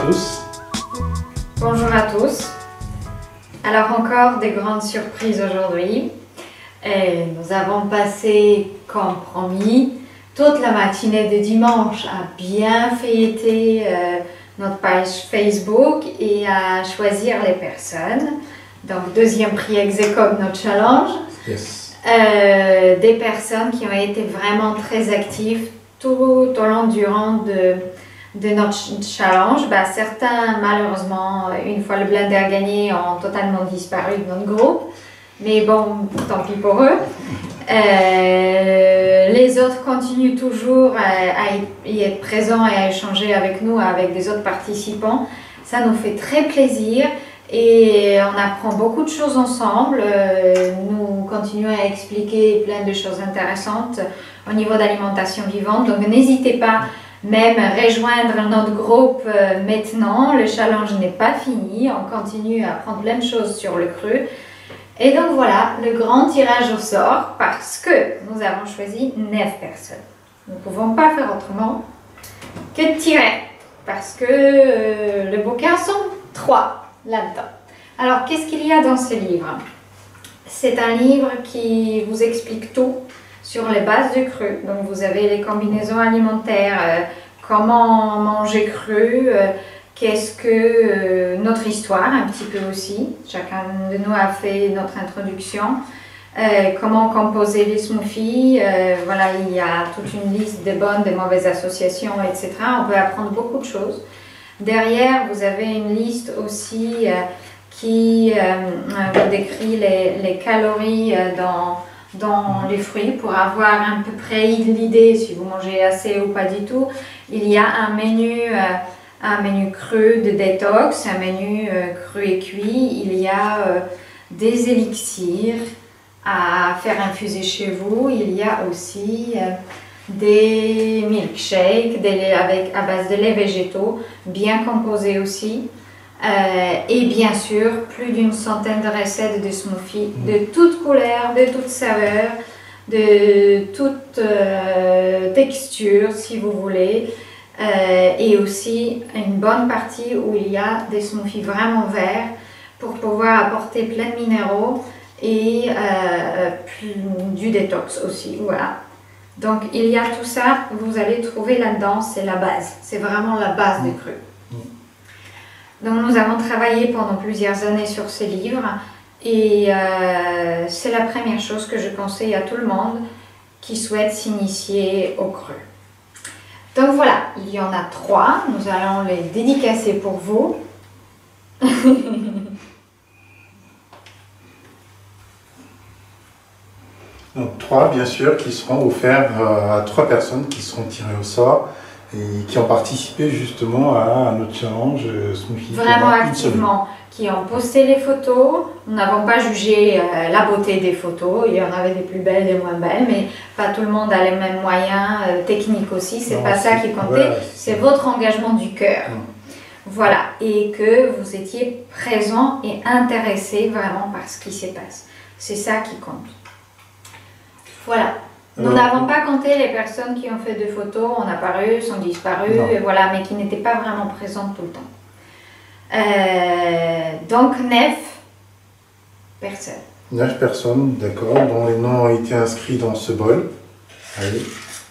tous. Bonjour à tous. Alors encore des grandes surprises aujourd'hui. Nous avons passé, comme promis, toute la matinée de dimanche à bien feuilleter notre page Facebook et à choisir les personnes. Donc deuxième prix ex aequo de notre challenge. Yes. Des personnes qui ont été vraiment très actives tout au long de notre challenge. Certains, malheureusement, une fois le blender gagné, ont totalement disparu de notre groupe. Mais bon, tant pis pour eux. Les autres continuent toujours à y être présents et à échanger avec nous, avec des autres participants. Ça nous fait très plaisir et on apprend beaucoup de choses ensemble. Nous continuons à expliquer plein de choses intéressantes au niveau d'alimentation vivante. Donc n'hésitez pas même à rejoindre notre groupe maintenant. Le challenge n'est pas fini. On continue à apprendre plein de choses sur le cru. Et donc voilà, le grand tirage au sort, parce que nous avons choisi 9 personnes. Nous ne pouvons pas faire autrement que de tirer, parce que le bouquin sont 3 là-dedans. Alors, qu'est-ce qu'il y a dans ce livre? C'est un livre qui vous explique tout sur les bases du cru. Donc, vous avez les combinaisons alimentaires, comment manger cru, qu'est-ce que notre histoire, un petit peu aussi. Chacun de nous a fait notre introduction. Comment composer les smoothies. Voilà, il y a toute une liste de bonnes, de mauvaises associations, etc. On peut apprendre beaucoup de choses. Derrière, vous avez une liste aussi qui vous décrit les calories dans les fruits pour avoir à peu près l'idée si vous mangez assez ou pas du tout. Il y a un menu cru de détox, un menu cru et cuit. Il y a des élixirs à faire infuser chez vous. Il y a aussi des milkshakes à base de lait végétaux, bien composés aussi. Et bien sûr, plus d'une centaine de recettes de smoothies de toutes couleurs, de toutes saveurs, de toutes textures si vous voulez. Et aussi une bonne partie où il y a des smoothies vraiment verts pour pouvoir apporter plein de minéraux et du détox aussi. Voilà. Donc il y a tout ça, vous allez trouver là-dedans, c'est la base, c'est vraiment la base du cru. Donc nous avons travaillé pendant plusieurs années sur ce livre et c'est la première chose que je conseille à tout le monde qui souhaite s'initier au cru. Donc voilà, il y en a 3, nous allons les dédicacer pour vous. Donc 3 bien sûr qui seront offerts à 3 personnes qui seront tirées au sort et qui ont participé justement à notre challenge Smoothie. Vraiment activement, qui ont posté les photos. Nous n'avons pas jugé la beauté des photos, il y en avait des plus belles, des moins belles, mais pas tout le monde a les mêmes moyens techniques aussi, c'est pas ça qui comptait, voilà, c'est votre engagement du cœur. Voilà, et que vous étiez présent et intéressé vraiment par ce qui se passe. C'est ça qui compte. Voilà. Nous n'avons pas compté les personnes qui ont fait des photos, ont apparu, sont disparues, voilà, mais qui n'étaient pas vraiment présentes tout le temps. Donc 9 personnes. 9 personnes, d'accord, dont les noms ont été inscrits dans ce bol. Allez,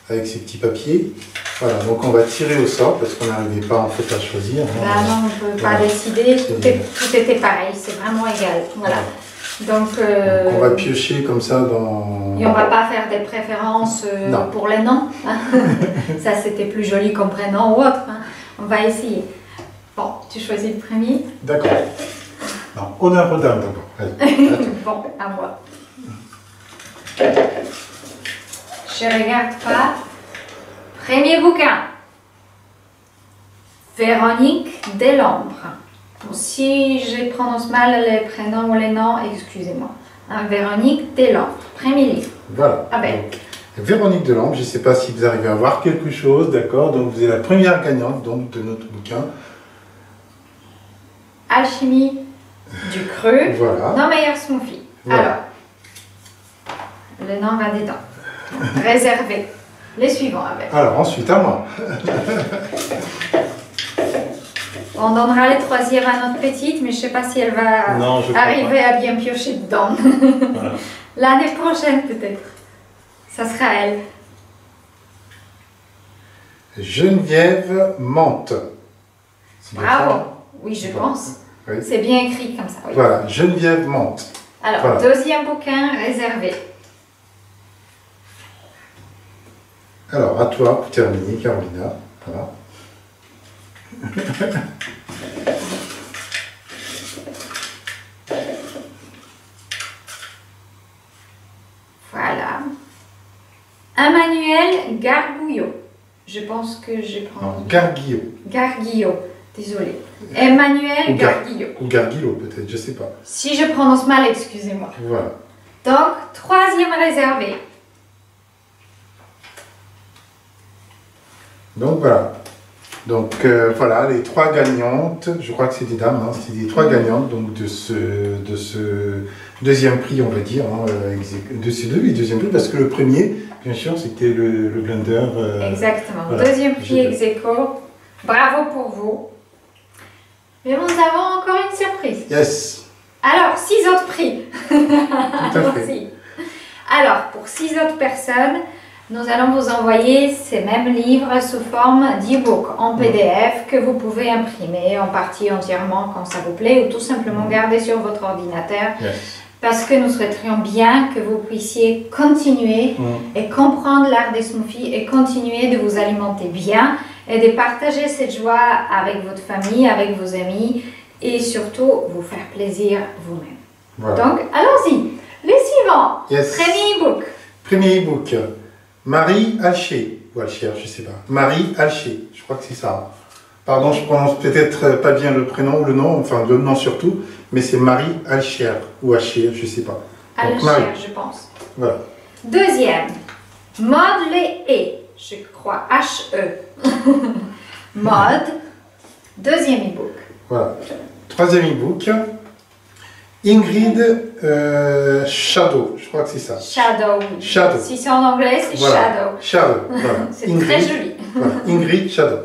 avec ces petits papiers. Voilà, donc on va tirer au sort parce qu'on n'arrivait pas en fait à choisir. Non, on ne peut pas décider, tout était pareil, c'est vraiment égal. Voilà. Donc, on va piocher comme ça dans... Et on ne va pas faire des préférences pour les noms. Ça, c'était plus joli comme prénom ou autre. On va essayer. Bon, tu choisis le premier. D'accord. Non, honneur aux dames d'abord. Bon, à moi. Je regarde pas. Premier bouquin. Véronique Delombre. Si je prononce mal les prénoms ou les noms, excusez-moi. Véronique Delombre, premier livre. Voilà. Ah ben. Donc, Véronique Delombre, je ne sais pas si vous arrivez à voir quelque chose, d'accord. Donc vous êtes la première gagnante donc, de notre bouquin. Alchimie du cru. Voilà. Nos meilleurs smoothies. Voilà. Alors, le nom va dedans. Réservé. Les suivants avec. Alors ensuite à moi. On donnera le troisième à notre petite, mais je ne sais pas si elle va arriver à bien piocher dedans. Voilà. L'année prochaine peut-être. Ça sera elle. Geneviève Mante. Bravo. Oui, je pense. Oui. C'est bien écrit comme ça. Oui. Voilà, Geneviève Mante. Alors, voilà. Deuxième bouquin réservé. Alors, à toi pour terminer, Carolina. Voilà. Voilà. Emmanuel Gargouillot. Je pense que je prends. Garguillot. Garguillot. Désolée. Emmanuel Garguillot. Ou Garguillot peut-être, je ne sais pas. Si je prononce mal, excusez-moi. Voilà. Donc, troisième réservé. Donc voilà. Donc voilà, les trois gagnantes, je crois que c'est des dames, hein, c'est des trois gagnantes donc de ce deuxième prix, on va dire, hein, de ces deux, oui, deuxième prix, parce que le premier, bien sûr, c'était le blender. Exactement, voilà, deuxième prix ex-aequo. Bravo pour vous. Mais nous avons encore une surprise. Yes. Alors, 6 autres prix. Tout à fait. Alors, pour 6 autres personnes, nous allons vous envoyer ces mêmes livres sous forme d'e-book en PDF que vous pouvez imprimer en partie entièrement quand ça vous plaît ou tout simplement garder sur votre ordinateur. Yes. Parce que nous souhaiterions bien que vous puissiez continuer et comprendre l'art des smoothies et continuer de vous alimenter bien et de partager cette joie avec votre famille, avec vos amis et surtout vous faire plaisir vous-même. Voilà. Donc, allons-y. Les suivants. Yes. Premier e-book. Premier e-book. Marie Alcher, ou Alcher, je ne sais pas. Marie Alcher, je crois que c'est ça. Pardon, je prononce peut-être pas bien le prénom ou le nom, enfin le nom surtout, mais c'est Marie Alcher, ou Alcher, je ne sais pas. Alcher, je pense. Voilà. Deuxième, Mode les E, je crois, H-E. Mode, deuxième e-book. Voilà. Troisième e-book. Ingrid Shadow, je crois que c'est ça. Shadow. Shadow. Si c'est en anglais, c'est voilà. Shadow. Shadow, voilà. C'est très joli. Voilà. Ingrid Shadow.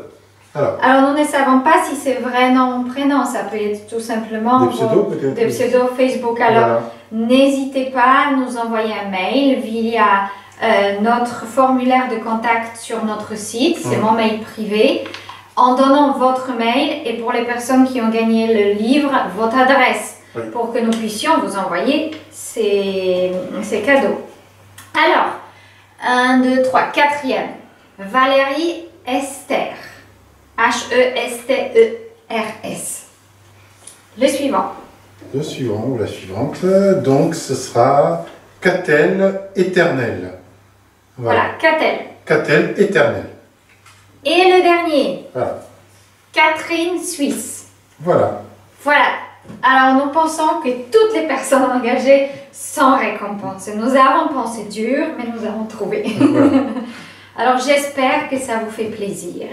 Alors, nous ne savons pas si c'est vrai nom ou prénom, ça peut être tout simplement des pseudos, peut-être. Des pseudos Facebook. Alors, n'hésitez pas à nous envoyer un mail via notre formulaire de contact sur notre site, c'est mon mail privé, en donnant votre mail et pour les personnes qui ont gagné le livre, votre adresse. Oui. Pour que nous puissions vous envoyer ces cadeaux. Alors, 1, 2, 3, quatrième. Valérie Esther. H-E-S-T-E-R-S. Le suivant. Le suivant ou la suivante. Donc, ce sera Catel Éternel. Voilà, Catel. Catel Éternel. Et le dernier. Voilà. Catherine Suisse. Voilà. Voilà. Alors, nous pensons que toutes les personnes engagées sont récompensées. Nous avons pensé dur, mais nous avons trouvé. Voilà. Alors, j'espère que ça vous fait plaisir.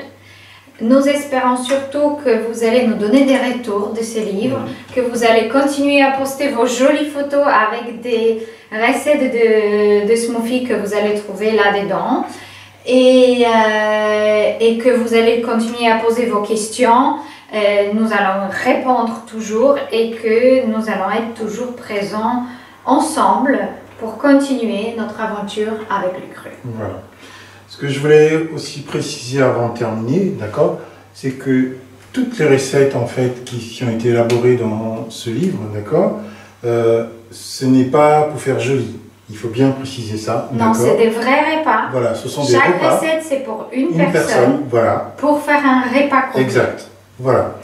Nous espérons surtout que vous allez nous donner des retours de ces livres, que vous allez continuer à poster vos jolies photos avec des recettes de smoothies que vous allez trouver là-dedans. Et que vous allez continuer à poser vos questions. Nous allons répondre toujours et que nous allons être toujours présents ensemble pour continuer notre aventure avec le cru. Voilà. Ce que je voulais aussi préciser avant de terminer, d'accord, c'est que toutes les recettes en fait qui ont été élaborées dans ce livre, d'accord, ce n'est pas pour faire joli. Il faut bien préciser ça. Non, c'est des vrais repas. Voilà, ce sont des repas. Chaque recette, c'est pour une personne. Voilà. Pour faire un repas complet. Exact. Voilà.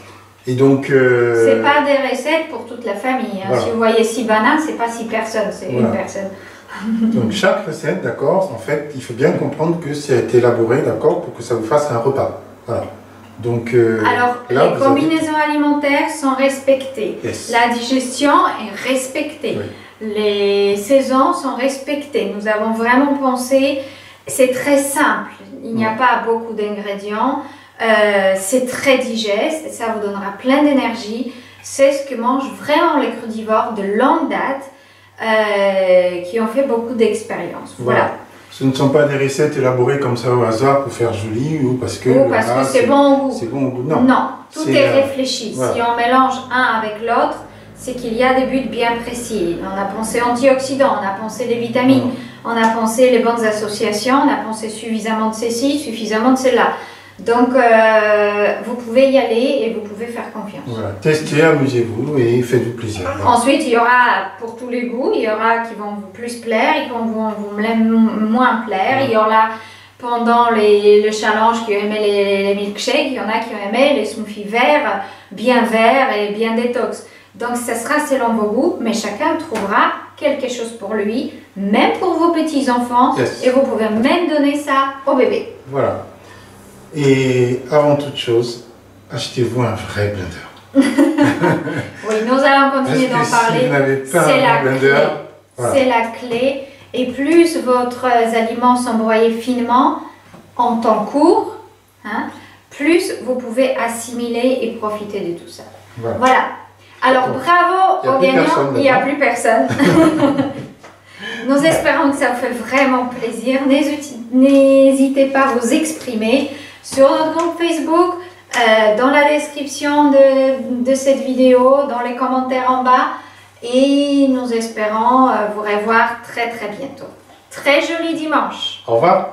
Et donc. C'est pas des recettes pour toute la famille. Hein. Voilà. Si vous voyez 6 bananes, c'est pas 6 personnes, c'est une personne. Donc chaque recette, d'accord, en fait, il faut bien comprendre que ça a été élaboré, d'accord, pour que ça vous fasse un repas. Voilà. Donc. Alors, là, les combinaisons alimentaires sont respectées. Yes. La digestion est respectée. Oui. Les saisons sont respectées. Nous avons vraiment pensé, c'est très simple. Il n'y a pas beaucoup d'ingrédients. C'est très digeste. Ça vous donnera plein d'énergie. C'est ce que mangent vraiment les crudivores de longue date qui ont fait beaucoup d'expérience. Voilà. Ce ne sont pas des recettes élaborées comme ça au hasard pour faire joli ou parce que, c'est bon au goût. C'est bon au goût. Non. Non, tout est réfléchi. Voilà. Si on mélange un avec l'autre, c'est qu'il y a des buts bien précis. On a pensé antioxydants, on a pensé les vitamines, on a pensé les bonnes associations, on a pensé suffisamment de ceci, suffisamment de cela. Donc, vous pouvez y aller et vous pouvez faire confiance. Voilà. Testez, amusez-vous et faites-vous plaisir. Voilà. Ensuite, il y aura pour tous les goûts, il y aura qui vont vous plus plaire et qui vont vous moins plaire. Il y aura pendant le challenge qui ont aimé les milkshakes, il y en a qui ont aimé les smoothies verts et bien détox. Donc, ça sera selon vos goûts, mais chacun trouvera quelque chose pour lui, même pour vos petits-enfants. Yes. Et vous pouvez même donner ça au bébé. Voilà. Et avant toute chose, achetez-vous un vrai blender. Oui, nous allons continuer d'en parler. Si vous n'avez pas un blender, voilà. C'est la clé. Et plus votre aliments sont broyés finement en temps court, hein, plus vous pouvez assimiler et profiter de tout ça. Voilà. Alors, bravo aux gagnants. Il n'y a plus personne. Nous espérons que ça vous fait vraiment plaisir. N'hésitez pas à vous exprimer sur notre groupe Facebook, dans la description de cette vidéo, dans les commentaires en bas. Et nous espérons vous revoir très bientôt. Très joli dimanche. Au revoir.